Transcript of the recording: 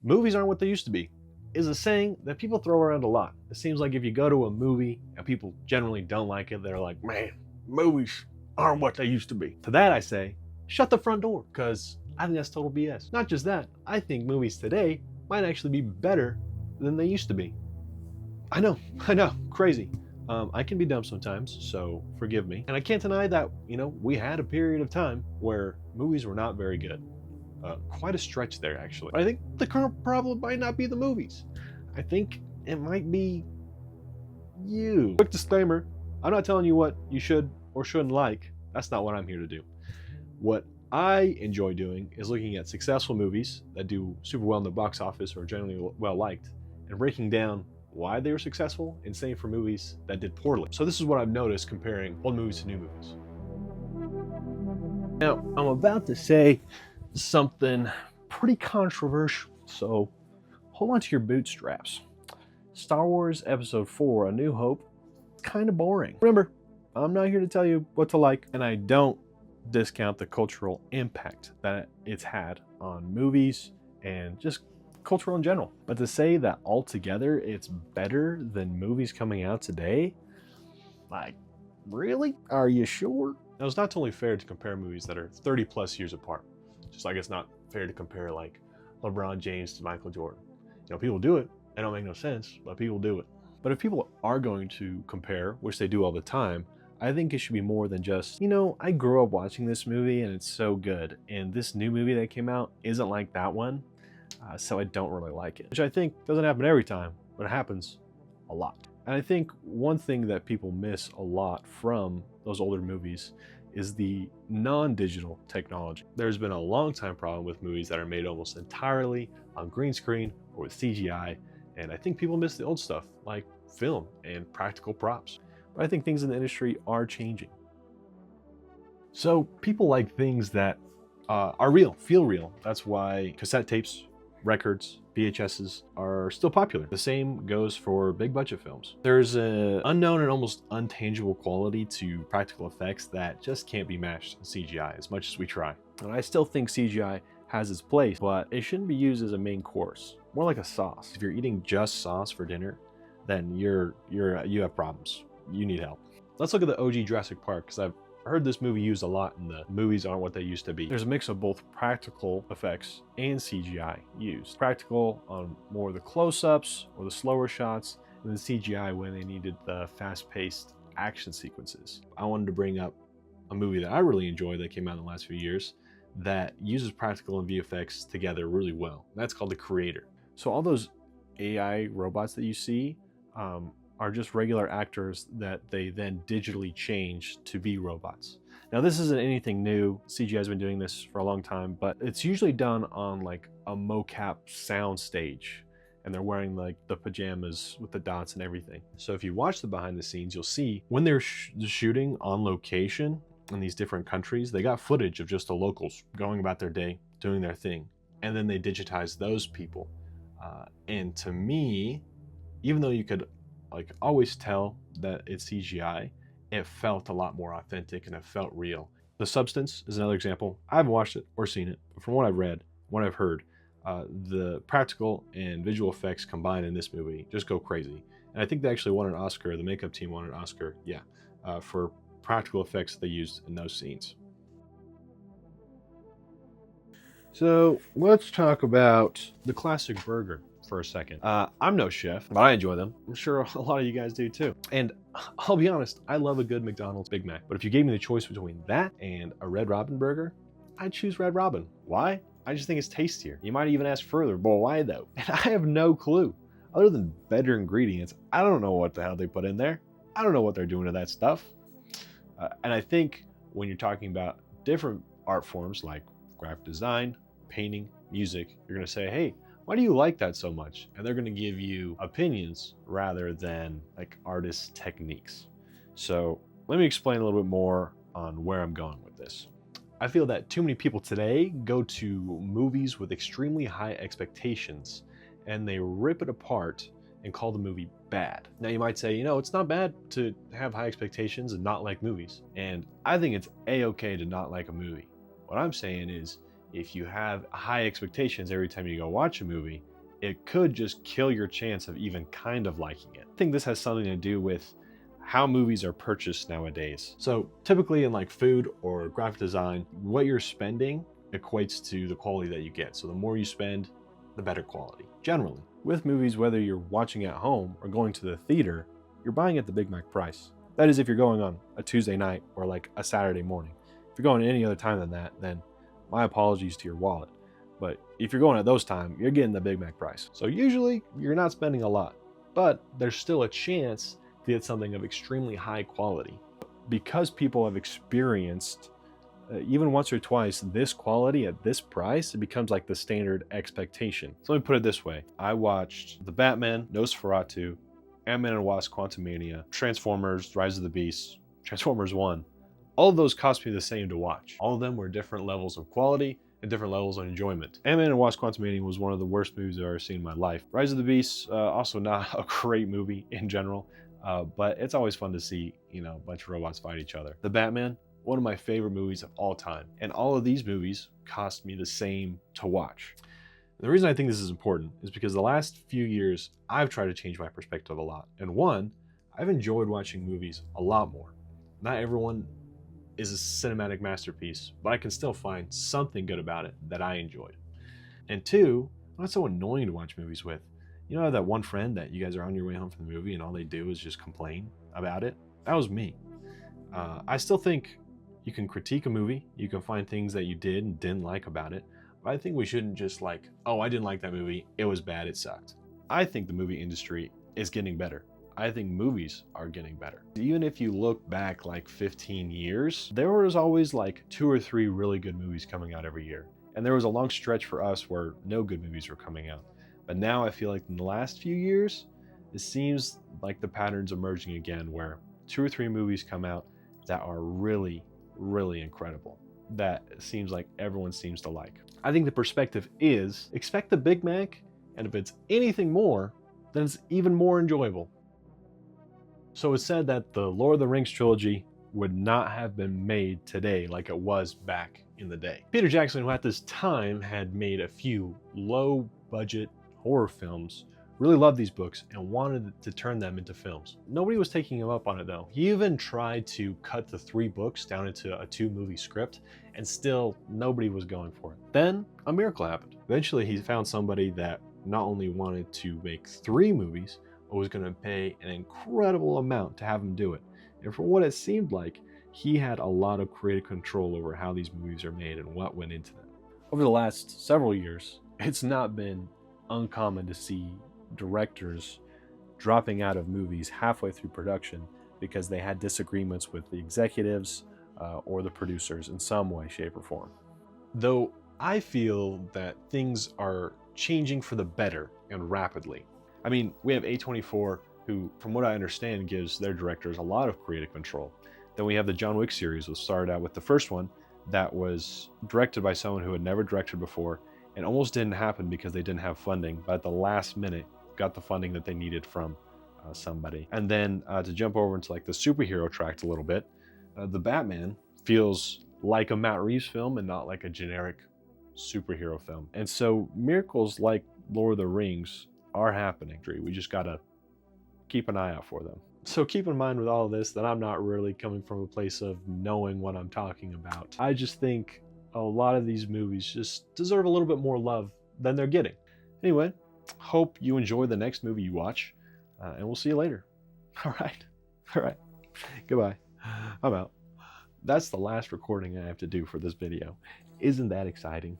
movies aren't what they used to be is a saying that people throw around a lot. It seems like if you go to a movie and people generally don't like it, they're like, man, movies aren't what they used to be. To that I say, shut the front door, because I think that's total BS. Not just that, I think movies today might actually be better than they used to be. I know, crazy. I can be dumb sometimes, so forgive me. And I can't deny that, we had a period of time where movies were not very good. Quite a stretch there, actually. But I think the current problem might not be the movies. I think it might be you. Quick disclaimer, I'm not telling you what you should or shouldn't like. That's not what I'm here to do. What I enjoy doing is looking at successful movies that do super well in the box office or generally well liked, and breaking down why they were successful, and same for movies that did poorly. So this is what I've noticed comparing old movies to new movies. Now, I'm about to say something pretty controversial, so hold on to your bootstraps. Star Wars Episode 4, A New Hope, kind of boring. Remember, I'm not here to tell you what to like, and I don't discount the cultural impact that it's had on movies and just cultural in general. But to say that altogether it's better than movies coming out today, like, really? Are you sure? Now, it's not totally fair to compare movies that are 30 plus years apart. Just like it's not fair to compare like LeBron James to Michael Jordan. People do it. It don't make no sense, but people do it. But if people are going to compare, which they do all the time, I think it should be more than just, I grew up watching this movie and it's so good, and this new movie that came out isn't like that one, so I don't really like it. Which I think doesn't happen every time, but it happens a lot. And I think one thing that people miss a lot from those older movies is the non-digital technology. There's been a long time problem with movies that are made almost entirely on green screen or with CGI, and I think people miss the old stuff like film and practical props. But I think things in the industry are changing. So people like things that are real, feel real. That's why cassette tapes, records, VHSs are still popular. The same goes for big budget films. There's an unknown and almost untangible quality to practical effects that just can't be matched in CGI as much as we try. And I still think CGI has its place, but it shouldn't be used as a main course, more like a sauce. If you're eating just sauce for dinner, then you have problems. You need help. Let's look at the OG Jurassic Park, because I've heard this movie used a lot and the movies aren't what they used to be. There's a mix of both practical effects and CGI used. Practical on more of the close-ups or the slower shots, and then CGI when they needed the fast-paced action sequences. I wanted to bring up a movie that I really enjoy that came out in the last few years that uses practical and VFX together really well. That's called The Creator. So all those AI robots that you see are just regular actors that they then digitally change to be robots. Now, this isn't anything new. CGI has been doing this for a long time, but it's usually done on like a mocap sound stage, and they're wearing like the pajamas with the dots and everything. So if you watch the behind the scenes, you'll see when they're shooting on location in these different countries, they got footage of just the locals going about their day, doing their thing, and then they digitize those people. And to me, even though you could like always tell that it's CGI, it felt a lot more authentic and it felt real. The Substance is another example. I haven't watched it or seen it, but from what I've read, what I've heard, the practical and visual effects combined in this movie just go crazy. And I think they actually won an Oscar, the makeup team won an Oscar, for practical effects they used in those scenes. So let's talk about the classic burger for a second. I'm no chef, but I enjoy them. I'm sure a lot of you guys do too. And I'll be honest, I love a good McDonald's Big Mac. But if you gave me the choice between that and a Red Robin burger, I'd choose Red Robin. Why? I just think it's tastier. You might even ask further, but why though? And I have no clue. Other than better ingredients, I don't know what the hell they put in there. I don't know what they're doing to that stuff. And I think when you're talking about different art forms like graphic design, painting, music, you're gonna say, hey, why do you like that so much? And they're gonna give you opinions rather than like artist techniques. So let me explain a little bit more on where I'm going with this. I feel that too many people today go to movies with extremely high expectations and they rip it apart and call the movie bad. Now you might say, it's not bad to have high expectations and not like movies. And I think it's a-okay to not like a movie. What I'm saying is, if you have high expectations every time you go watch a movie, it could just kill your chance of even kind of liking it. I think this has something to do with how movies are purchased nowadays. So typically in like food or graphic design, what you're spending equates to the quality that you get. So the more you spend, the better quality, generally. With movies, whether you're watching at home or going to the theater, you're buying at the Big Mac price. That is if you're going on a Tuesday night or like a Saturday morning. If you're going any other time than that, then my apologies to your wallet. But if you're going at those times, you're getting the Big Mac price. So usually you're not spending a lot, but there's still a chance to get something of extremely high quality. Because people have experienced even once or twice this quality at this price, it becomes like the standard expectation. So let me put it this way. I watched The Batman, Nosferatu, Ant-Man and Wasp: Quantumania, Transformers, Rise of the Beasts, Transformers 1. All of ththose cost me the same to watch. All of them were different levels of quality and different levels of enjoyment. Ant-Man and Wasp: Quantumania was one of the worst movies I've ever seen in my life. Rise of the Beasts, also not a great movie in general, but it's always fun to see, a bunch of robots fight each other. The Batman, one of my favorite movies of all time. And all of these movies cost me the same to watch. The reason I think this is important is because the last few years, I've tried to change my perspective a lot. And one, I've enjoyed watching movies a lot more. Not everyone is a cinematic masterpiece, but I can still find something good about it that I enjoyed. And two, I'm not so annoying to watch movies with. You know that one friend that you guys are on your way home from the movie and all they do is just complain about it? That was me. I still think you can critique a movie, you can find things that you did and didn't like about it, but I think we shouldn't just like, oh, I didn't like that movie, it was bad, it sucked. I think the movie industry is getting better. I think movies are getting better. Even if you look back like 15 years, there was always like 2 or 3 really good movies coming out every year. And there was a long stretch for us where no good movies were coming out. But now I feel like in the last few years, it seems like the pattern's emerging again where 2 or 3 movies come out that are really, really incredible. That seems like everyone seems to like. I think the perspective is expect the Big Mac, and if it's anything more, then it's even more enjoyable. So it's said that the Lord of the Rings trilogy would not have been made today like it was back in the day. Peter Jackson, who at this time had made a few low-budget horror films, really loved these books and wanted to turn them into films. Nobody was taking him up on it though. He even tried to cut the 3 books down into a 2-movie script, and still nobody was going for it. Then a miracle happened. Eventually he found somebody that not only wanted to make 3 movies, but was going to pay an incredible amount to have him do it. And from what it seemed like, he had a lot of creative control over how these movies are made and what went into them. Over the last several years, it's not been uncommon to see directors dropping out of movies halfway through production because they had disagreements with the executives or the producers in some way, shape, or form. Though I feel that things are changing for the better and rapidly. I mean, we have A24, who, from what I understand, gives their directors a lot of creative control. Then we have the John Wick series, which started out with the first one that was directed by someone who had never directed before, and almost didn't happen because they didn't have funding, but at the last minute got the funding that they needed from somebody. And then to jump over into like the superhero tract a little bit, the Batman feels like a Matt Reeves film and not like a generic superhero film. And so miracles like Lord of the Rings are happening. We just gotta keep an eye out for them. So keep in mind with all of this that I'm not really coming from a place of knowing what I'm talking about. I just think a lot of these movies just deserve a little bit more love than they're getting. Anyway, hope you enjoy the next movie you watch, and we'll see you later. All right. Goodbye. I'm out. That's the last recording I have to do for this video. Isn't that exciting?